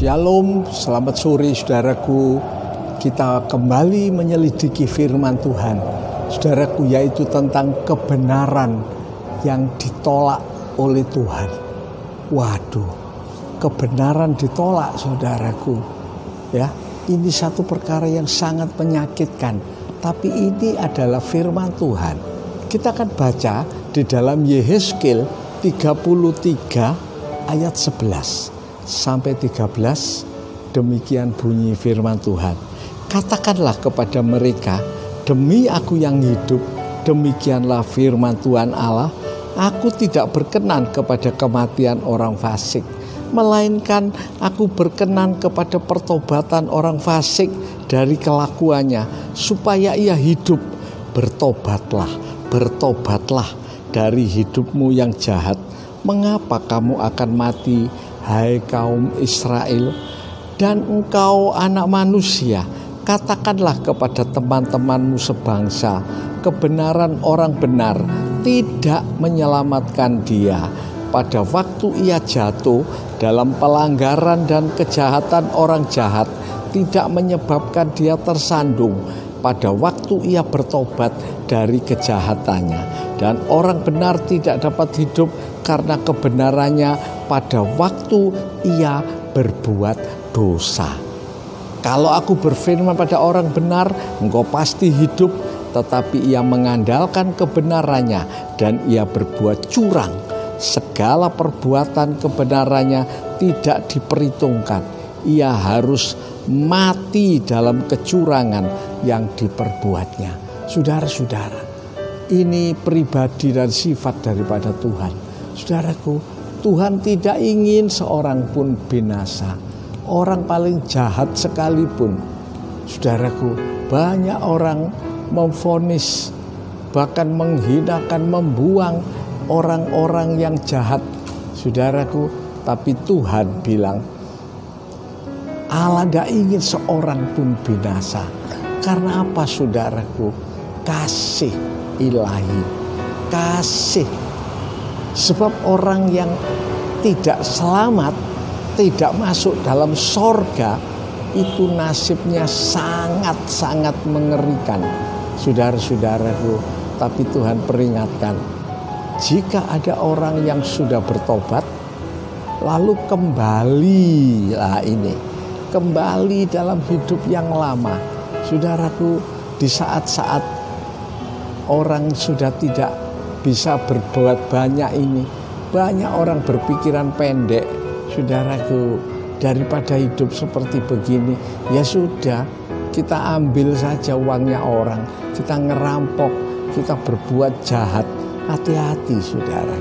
Shalom, selamat sore saudaraku. Kita kembali menyelidiki firman Tuhan, saudaraku, yaitu tentang kebenaran yang ditolak oleh Tuhan. Waduh, kebenaran ditolak saudaraku. Ya, ini satu perkara yang sangat menyakitkan. Tapi ini adalah firman Tuhan. Kita akan baca di dalam Yehezkiel 33 ayat 11 sampai 13. Demikian bunyi firman Tuhan. Katakanlah kepada mereka, demi aku yang hidup, demikianlah firman Tuhan Allah, aku tidak berkenan kepada kematian orang fasik, melainkan aku berkenan kepada pertobatan orang fasik dari kelakuannya, supaya ia hidup. Bertobatlah, bertobatlah dari hidupmu yang jahat. Mengapa kamu akan mati, hai kaum Israel? Dan engkau anak manusia, katakanlah kepada teman-temanmu sebangsa, kebenaran orang benar tidak menyelamatkan dia. Pada waktu ia jatuh dalam pelanggaran dan kejahatan orang jahat, tidak menyebabkan dia tersandung. Pada waktu ia bertobat dari kejahatannya, dan orang benar tidak dapat hidup karena kebenarannya pada waktu ia berbuat dosa. Kalau aku berfirman pada orang benar, engkau pasti hidup, tetapi ia mengandalkan kebenarannya dan ia berbuat curang, segala perbuatan kebenarannya tidak diperhitungkan. Ia harus mati dalam kecurangan yang diperbuatnya. Saudara-saudara, ini pribadi dan sifat daripada Tuhan. Saudaraku, Tuhan tidak ingin seorang pun binasa. Orang paling jahat sekalipun, saudaraku, banyak orang memvonis, bahkan menghinakan, membuang orang-orang yang jahat, saudaraku. Tapi Tuhan bilang, Allah gak ingin seorang pun binasa. Karena apa, saudaraku? Kasih ilahi, kasih. Sebab orang yang tidak selamat, tidak masuk dalam sorga, itu nasibnya sangat-sangat mengerikan, saudara-saudaraku. Tapi Tuhan peringatkan, jika ada orang yang sudah bertobat, lalu kembali dalam hidup yang lama, saudaraku, di saat-saat orang sudah tidak bisa berbuat banyak ini, banyak orang berpikiran pendek, saudaraku. Daripada hidup seperti begini, ya sudah, kita ambil saja uangnya orang, kita ngerampok, kita berbuat jahat. Hati-hati, saudara.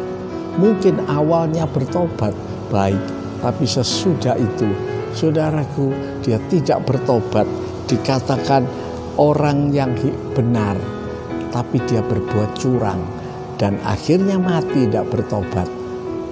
Mungkin awalnya bertobat baik, tapi sesudah itu, saudaraku, dia tidak bertobat, dikatakan orang yang benar, tapi dia berbuat curang dan akhirnya mati tidak bertobat.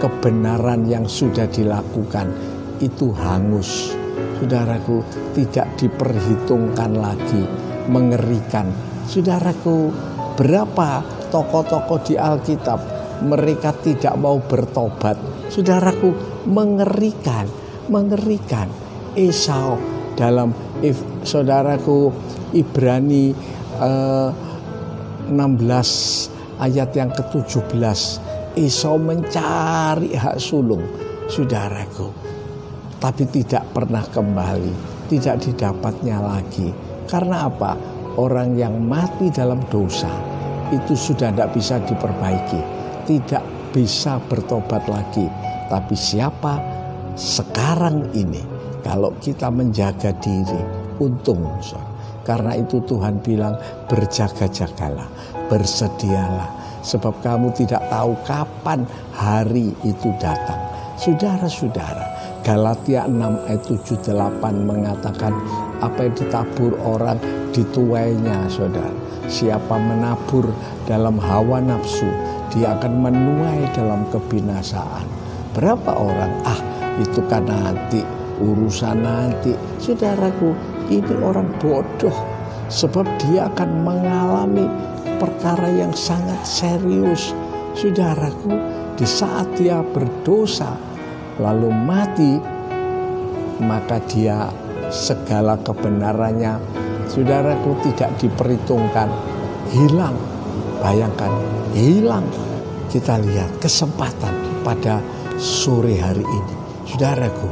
Kebenaran yang sudah dilakukan itu hangus, saudaraku, tidak diperhitungkan lagi. Mengerikan, saudaraku. Berapa tokoh-tokoh di Alkitab, mereka tidak mau bertobat, saudaraku. Mengerikan. Esau dalam saudaraku Ibrani 16 ayat yang ke-17, Esau mencari hak sulung, saudaraku, tapi tidak pernah kembali, tidak didapatnya lagi. Karena apa? Orang yang mati dalam dosa itu sudah tidak bisa diperbaiki, tidak bisa bertobat lagi. Tapi siapa sekarang ini, kalau kita menjaga diri, untung. Karena itu Tuhan bilang, berjaga-jagalah, bersedialah, sebab kamu tidak tahu kapan hari itu datang. Saudara-saudara, Galatia 6 ayat 7-8 mengatakan, apa yang ditabur orang dituainya, saudara. Siapa menabur dalam hawa nafsu, dia akan menuai dalam kebinasaan. Berapa orang, itu kan nanti, urusan nanti. Saudaraku, ini orang bodoh, sebab dia akan mengalami perkara yang sangat serius. Saudaraku, di saat dia berdosa lalu mati, maka dia segala kebenarannya, saudaraku, tidak diperhitungkan, hilang. Bayangkan, hilang. Kita lihat kesempatan pada sore hari ini, saudaraku,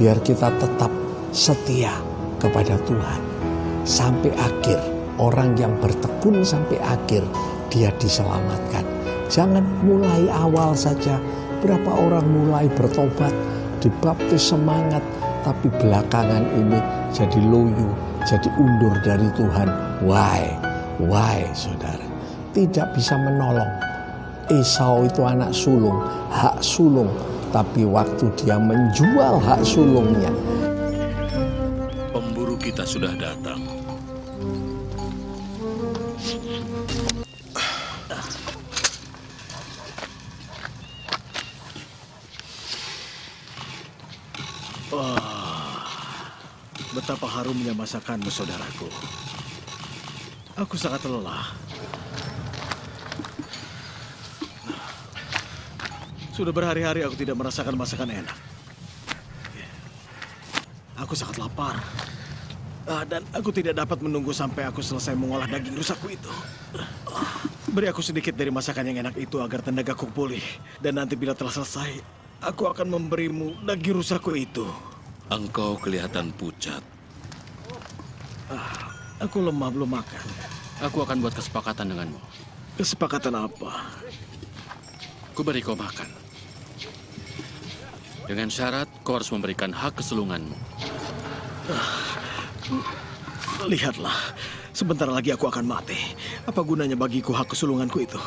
biar kita tetap setia kepada Tuhan sampai akhir. Orang yang bertekun sampai akhir, dia diselamatkan. Jangan mulai awal saja. Berapa orang mulai bertobat, dibaptis semangat, tapi belakangan ini jadi loyo, jadi undur dari Tuhan. Why, saudara? Tidak bisa menolong. Esau itu anak sulung, hak sulung. Tapi waktu dia menjual hak sulungnya, pemburu kita sudah datang. Betapa harumnya masakanmu, saudaraku. Aku sangat lelah. Sudah berhari-hari aku tidak merasakan masakan enak. Aku sangat lapar. Dan aku tidak dapat menunggu sampai aku selesai mengolah daging rusakku itu. Beri aku sedikit dari masakan yang enak itu agar tenagaku pulih. Dan nanti bila telah selesai, aku akan memberimu daging rusakku itu. Engkau kelihatan pucat. Aku lemah, belum makan. Aku akan buat kesepakatan denganmu. Kesepakatan apa? Ku beri kau makan. Dengan syarat kau harus memberikan hak kesulunganmu. Lihatlah, sebentar lagi aku akan mati. Apa gunanya bagiku hak kesulunganku itu?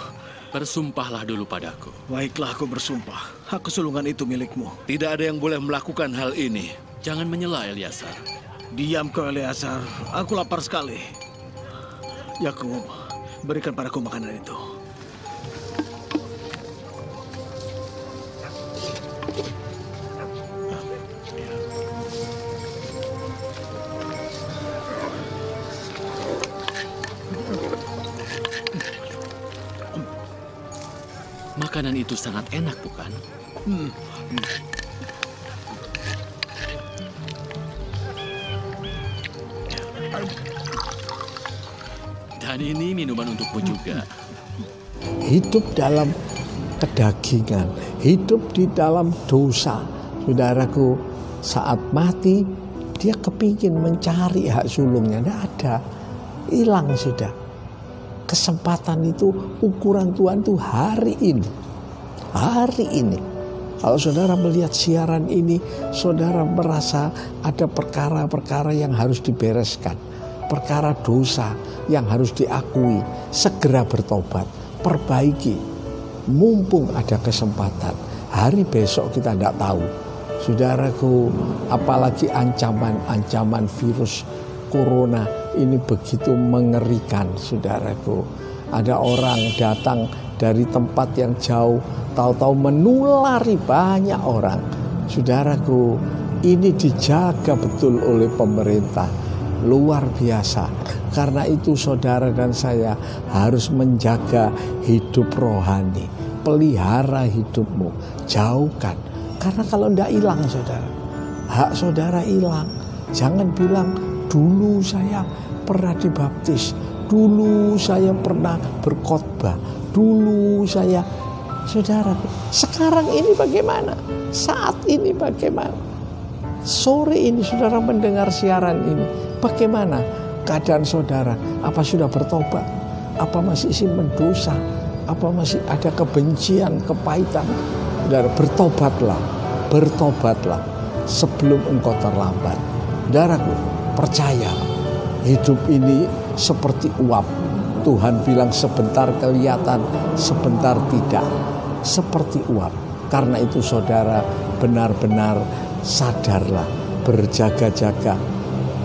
Bersumpahlah dulu padaku. Baiklah, aku bersumpah. Hak kesulungan itu milikmu. Tidak ada yang boleh melakukan hal ini. Jangan menyela, Eliasar. Diam kau, Eleazar. Aku lapar sekali. Yakub, berikan padaku makanan itu. Makanan itu sangat enak, bukan? Dan ini minuman untukmu juga. hidup dalam kedagingan, hidup di dalam dosa. Saudaraku, saat mati dia kepingin mencari hak sulungnya, tidak ada, hilang sudah. Kesempatan itu, ukuran Tuhan itu hari ini. Hari ini. Kalau saudara melihat siaran ini, saudara merasa ada perkara-perkara yang harus dibereskan. Perkara dosa yang harus diakui. Segera bertobat, perbaiki. Mumpung ada kesempatan. Hari besok kita tidak tahu. Saudaraku, apalagi ancaman virus corona ini begitu mengerikan, saudaraku. Ada orang datang dari tempat yang jauh, tahu-tahu menulari banyak orang. Saudaraku, ini dijaga betul oleh pemerintah. Luar biasa. Karena itu saudara dan saya harus menjaga hidup rohani. Pelihara hidupmu, jauhkan. Karena kalau tidak hilang saudara, hak saudara hilang. Jangan bilang, dulu saya pernah dibaptis, dulu saya pernah berkhotbah, dulu saya. Saudara, sekarang ini bagaimana? Saat ini bagaimana? Sore ini saudara mendengar siaran ini, bagaimana keadaan saudara? Apa sudah bertobat? Apa masih simpen dosa? Apa masih ada kebencian, kepahitan? Saudara, bertobatlah sebelum engkau terlambat. Saudaraku, percaya, hidup ini seperti uap. Tuhan bilang sebentar kelihatan, sebentar tidak. Seperti uap. Karena itu saudara, benar-benar sadarlah, berjaga-jaga.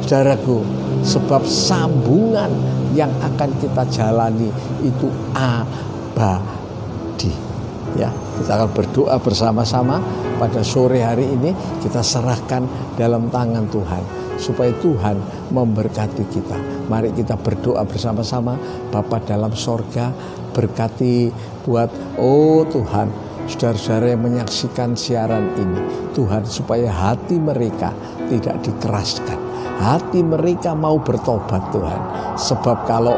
Saudaraku, sebab sambungan yang akan kita jalani itu abadi. Ya, kita akan berdoa bersama-sama pada sore hari ini. Kita serahkan dalam tangan Tuhan supaya Tuhan memberkati kita. Mari kita berdoa bersama-sama. Bapa dalam sorga, berkati buat Tuhan, saudara-saudara yang menyaksikan siaran ini, Tuhan, supaya hati mereka tidak dikeraskan. Hati mereka mau bertobat Tuhan. Sebab kalau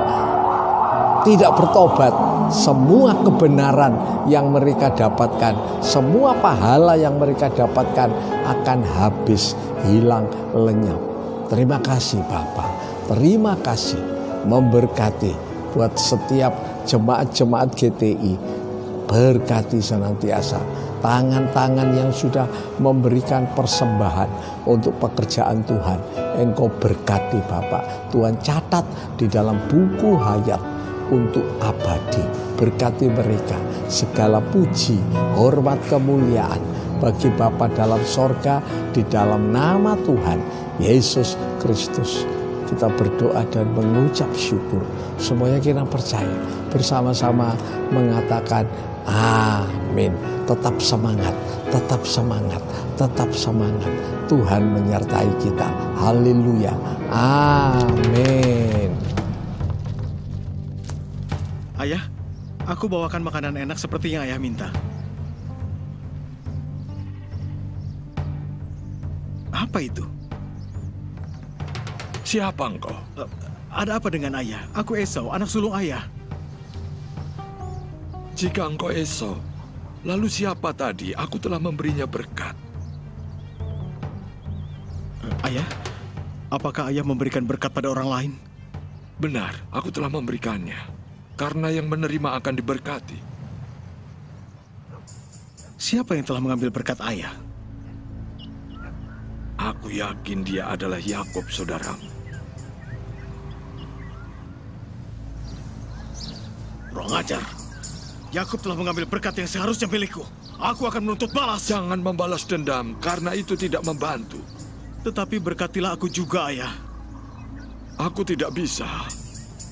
tidak bertobat, semua kebenaran yang mereka dapatkan, semua pahala yang mereka dapatkan akan habis, hilang, lenyap. Terima kasih Bapa. Terima kasih memberkati buat setiap jemaat-jemaat GTI. Berkati senantiasa tangan-tangan yang sudah memberikan persembahan untuk pekerjaan Tuhan. Engkau berkati Bapak. Tuhan catat di dalam buku hayat untuk abadi. Berkati mereka. Segala puji, hormat, kemuliaan bagi Bapa dalam sorga, di dalam nama Tuhan Yesus Kristus. Kita berdoa dan mengucap syukur. Semuanya kita percaya. Bersama-sama mengatakan amin. Tetap semangat, tetap semangat, tetap semangat. Tuhan menyertai kita. Haleluya. Amin. Ayah, aku bawakan makanan enak seperti yang ayah minta. Apa itu? Siapa engkau? Ada apa dengan ayah? Aku Esau, anak sulung ayah. Jika engkau Esau, lalu siapa tadi? Aku telah memberinya berkat. Ayah, apakah ayah memberikan berkat pada orang lain? Benar, aku telah memberikannya. Karena yang menerima akan diberkati. Siapa yang telah mengambil berkat ayah? Aku yakin dia adalah Yakub, saudaramu. Kurang ajar. Yakub telah mengambil berkat yang seharusnya milikku. Aku akan menuntut balas. Jangan membalas dendam, karena itu tidak membantu. Tetapi berkatilah aku juga, ayah. Aku tidak bisa.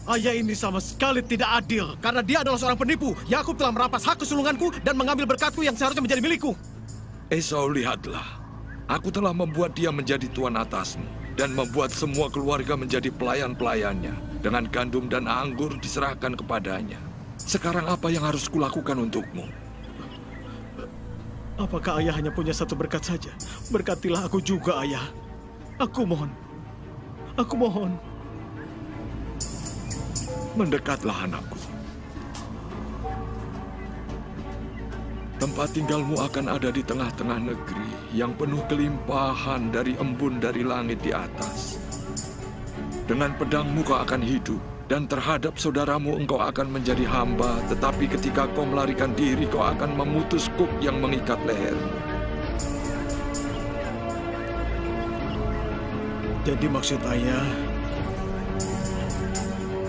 Ayah ini sama sekali tidak adil. Karena dia adalah seorang penipu. Yakub telah merampas hak kesulunganku dan mengambil berkatku yang seharusnya menjadi milikku. Esau, lihatlah. Aku telah membuat dia menjadi tuan atasmu. Dan membuat semua keluarga menjadi pelayan-pelayannya. Dengan gandum dan anggur diserahkan kepadanya. Sekarang apa yang harus kulakukan untukmu? Apakah ayah hanya punya satu berkat saja? Berkatilah aku juga, ayah. Aku mohon. Aku mohon. Mendekatlah anakku. Tempat tinggalmu akan ada di tengah-tengah negeri yang penuh kelimpahan dari embun dari langit di atas. Dengan pedangmu kau akan hidup, dan terhadap saudaramu engkau akan menjadi hamba, tetapi ketika kau melarikan diri, kau akan memutus kuk yang mengikat lehermu. Jadi maksud ayah,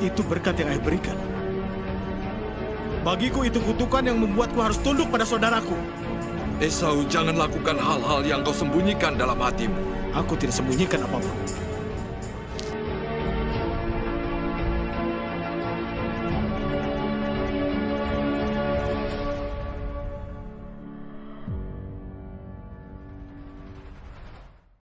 itu berkat yang ayah berikan. Bagiku itu kutukan yang membuatku harus tunduk pada saudaraku. Esau, jangan lakukan hal-hal yang kau sembunyikan dalam hatimu. Aku tidak sembunyikan apapun.